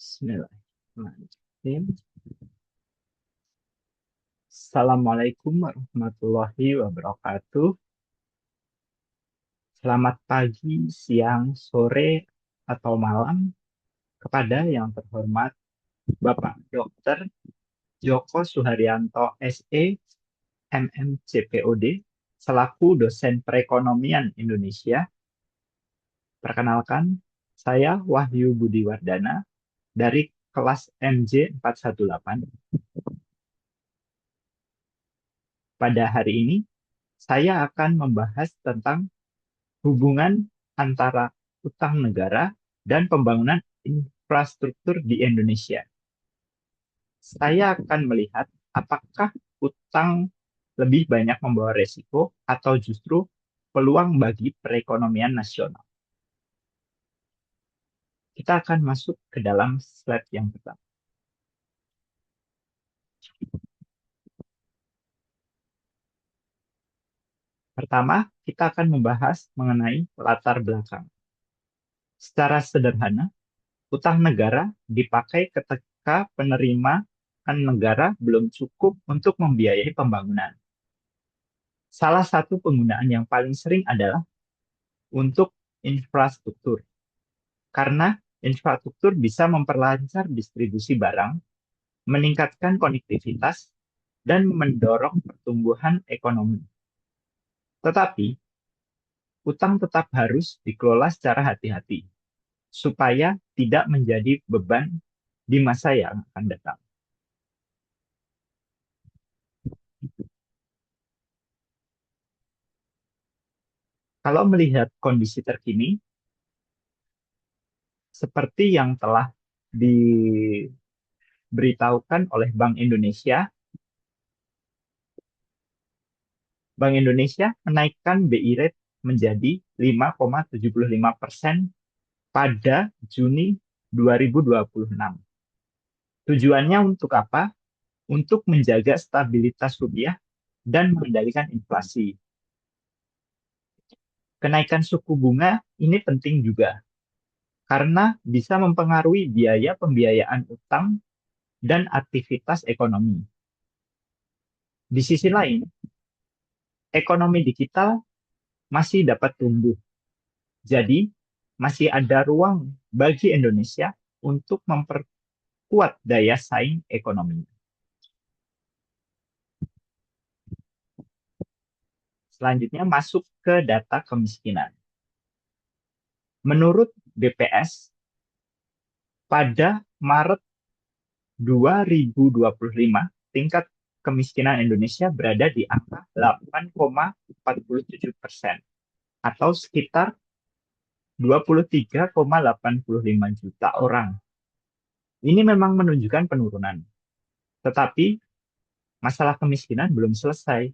Bismillahirrahmanirrahim. Assalamualaikum warahmatullahi wabarakatuh. Selamat pagi, siang, sore, atau malam kepada yang terhormat Bapak Dr. Joko Suharyanto SE, MMCPOD, selaku dosen perekonomian Indonesia. Perkenalkan, saya Wahyu Budi Wardana dari kelas MJ 418. Pada hari ini, saya akan membahas tentang hubungan antara utang negara dan pembangunan infrastruktur di Indonesia. Saya akan melihat apakah utang lebih banyak membawa resiko atau justru peluang bagi perekonomian nasional. Kita akan masuk ke dalam slide yang pertama. Pertama, kita akan membahas mengenai latar belakang. Secara sederhana, utang negara dipakai ketika penerimaan negara belum cukup untuk membiayai pembangunan. Salah satu penggunaan yang paling sering adalah untuk infrastruktur, karena infrastruktur bisa memperlancar distribusi barang, meningkatkan konektivitas, dan mendorong pertumbuhan ekonomi. Tetapi, utang tetap harus dikelola secara hati-hati, supaya tidak menjadi beban di masa yang akan datang. Kalau melihat kondisi terkini, seperti yang telah diberitahukan oleh Bank Indonesia menaikkan BI rate menjadi 5,75% pada Juni 2026. Tujuannya untuk apa? Untuk menjaga stabilitas rupiah dan mengendalikan inflasi. Kenaikan suku bunga ini penting juga, karena bisa mempengaruhi biaya pembiayaan utang dan aktivitas ekonomi. Di sisi lain, ekonomi digital masih dapat tumbuh. Jadi, masih ada ruang bagi Indonesia untuk memperkuat daya saing ekonomi. Selanjutnya masuk ke data kemiskinan. Menurut BPS, pada Maret 2025, tingkat kemiskinan Indonesia berada di angka 8,47% atau sekitar 23,85 juta orang. Ini memang menunjukkan penurunan, tetapi masalah kemiskinan belum selesai.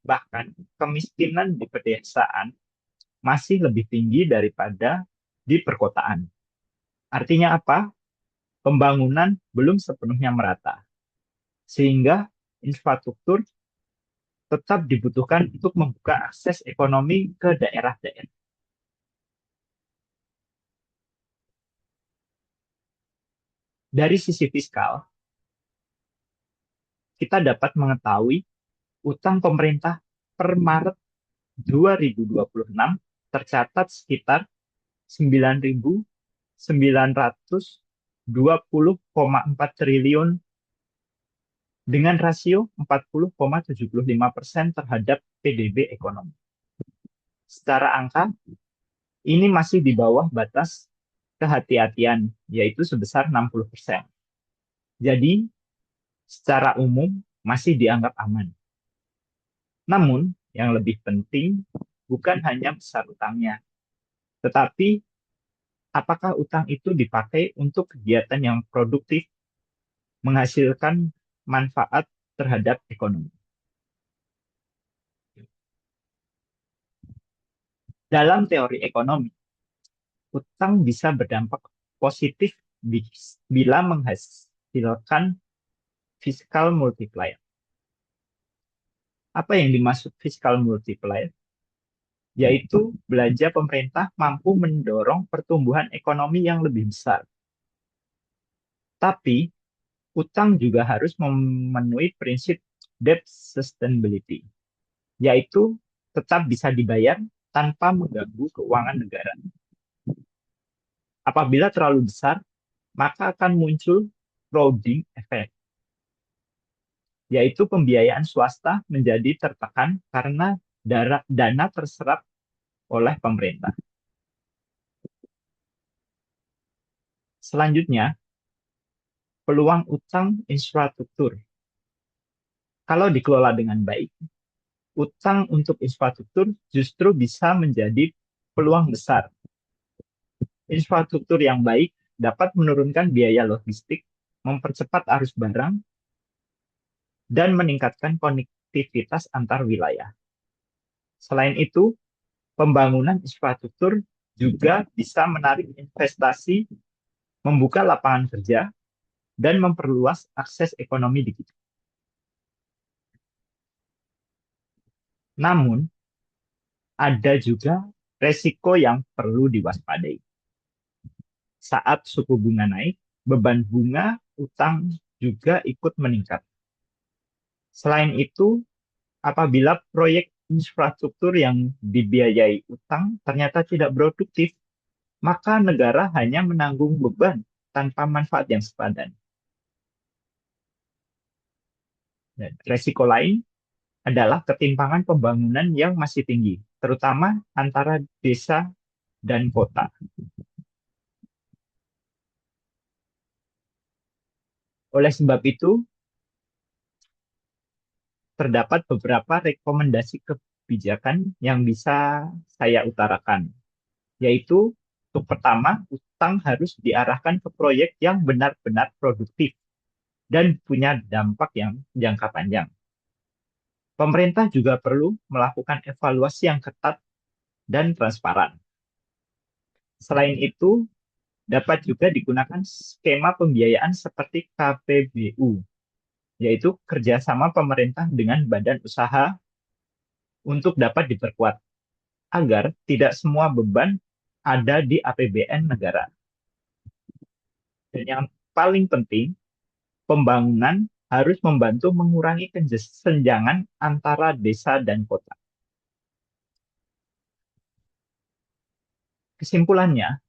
Bahkan kemiskinan di pedesaan masih lebih tinggi daripada di perkotaan. Artinya apa? Pembangunan belum sepenuhnya merata, sehingga infrastruktur tetap dibutuhkan untuk membuka akses ekonomi ke daerah-daerah. Dari sisi fiskal, kita dapat mengetahui utang pemerintah per Maret 2026 tercatat sekitar 9.920,4 triliun dengan rasio 40,75% terhadap PDB ekonomi. Secara angka, ini masih di bawah batas kehati-hatian, yaitu sebesar 60%. Jadi, secara umum masih dianggap aman. Namun, yang lebih penting bukan hanya besar utangnya, tetapi apakah utang itu dipakai untuk kegiatan yang produktif, menghasilkan manfaat terhadap ekonomi. Dalam teori ekonomi, utang bisa berdampak positif bila menghasilkan fiscal multiplier. Apa yang dimaksud fiscal multiplier? Yaitu belanja pemerintah mampu mendorong pertumbuhan ekonomi yang lebih besar. Tapi utang juga harus memenuhi prinsip debt sustainability, yaitu tetap bisa dibayar tanpa mengganggu keuangan negara. Apabila terlalu besar, maka akan muncul crowding effect, yaitu pembiayaan swasta menjadi tertekan karena dana terserap oleh pemerintah. Selanjutnya, peluang utang infrastruktur. Kalau dikelola dengan baik, utang untuk infrastruktur justru bisa menjadi peluang besar. Infrastruktur yang baik dapat menurunkan biaya logistik, mempercepat arus barang, dan meningkatkan konektivitas antar wilayah. Selain itu, pembangunan infrastruktur juga bisa menarik investasi, membuka lapangan kerja, dan memperluas akses ekonomi digital. Namun, ada juga resiko yang perlu diwaspadai. Saat suku bunga naik, beban bunga utang juga ikut meningkat. Selain itu, apabila proyek infrastruktur yang dibiayai utang ternyata tidak produktif, maka negara hanya menanggung beban tanpa manfaat yang sepadan. Dan resiko lain adalah ketimpangan pembangunan yang masih tinggi, terutama antara desa dan kota. Oleh sebab itu, terdapat beberapa rekomendasi kebijakan yang bisa saya utarakan, yaitu untuk pertama, utang harus diarahkan ke proyek yang benar-benar produktif dan punya dampak yang jangka panjang. Pemerintah juga perlu melakukan evaluasi yang ketat dan transparan. Selain itu, dapat juga digunakan skema pembiayaan seperti KPBU, yaitu kerjasama pemerintah dengan badan usaha untuk dapat diperkuat, agar tidak semua beban ada di APBN negara. Dan yang paling penting, pembangunan harus membantu mengurangi kesenjangan antara desa dan kota. Kesimpulannya,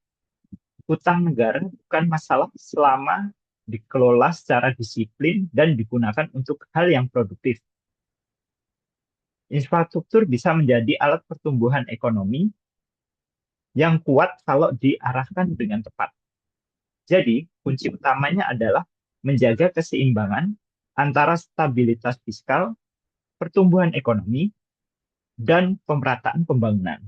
utang negara bukan masalah selama dikelola secara disiplin dan digunakan untuk hal yang produktif. Infrastruktur bisa menjadi alat pertumbuhan ekonomi yang kuat kalau diarahkan dengan tepat. Jadi, kunci utamanya adalah menjaga keseimbangan antara stabilitas fiskal, pertumbuhan ekonomi, dan pemerataan pembangunan.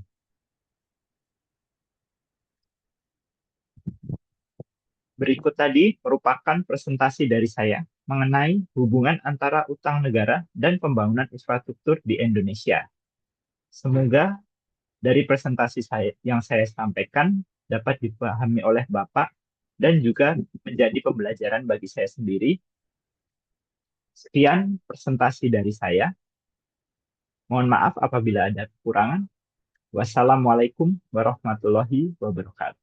Berikut tadi merupakan presentasi dari saya mengenai hubungan antara utang negara dan pembangunan infrastruktur di Indonesia. Semoga dari presentasi yang saya sampaikan dapat dipahami oleh Bapak dan juga menjadi pembelajaran bagi saya sendiri. Sekian presentasi dari saya. Mohon maaf apabila ada kekurangan. Wassalamualaikum warahmatullahi wabarakatuh.